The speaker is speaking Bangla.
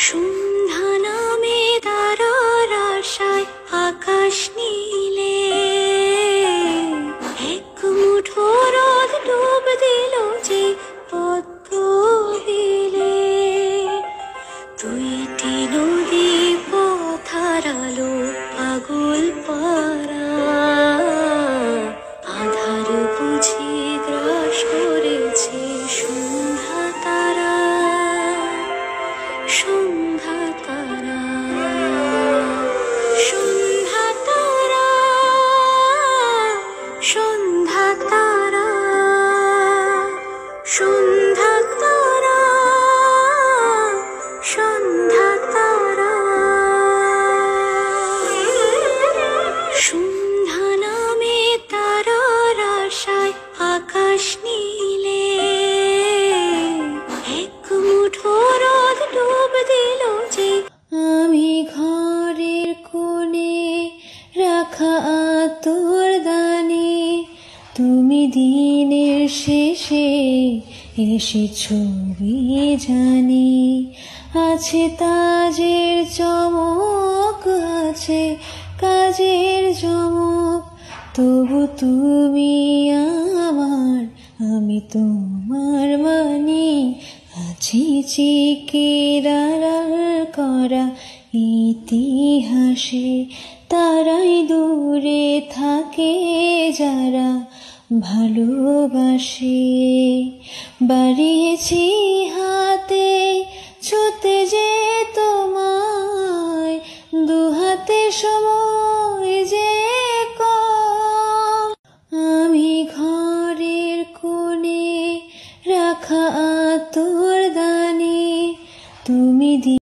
সন্ধ্যা নামে তারার আশায় আকাশ নীলে এক মুঠো রোদ ডুব দিল যে পদ্ম বিলে। দুইটি নদী পথ হারালো পাগল পারা, আধার বুঝি গ্রাস করেছে সন্ধ্যা তারা। সন্ধ্যা তারা, সন্ধ্যা তারা, সন্ধ্যা তারা, সন্ধ্যা তারা, সন্ধ্যা তারা। সন্ধ্যা নামে তারার আশায় আকাশ নীলে এক মুঠো রোদ ডুব দিল যে। আমি ঘরের কোণে রাখা আতর দানি, তুমি দিনের শেষে এসেছো জানি। আছে তাজের চমক, আছে কাজের চমক, তবু তুমি আমার, আমি তোমার মানি। আছি চিকের আড়াল করা ইতিহাসে, তারাই দূরে থাকে যারা ভালোবাসে। বাড়িয়েছি হাতে ছুতে যে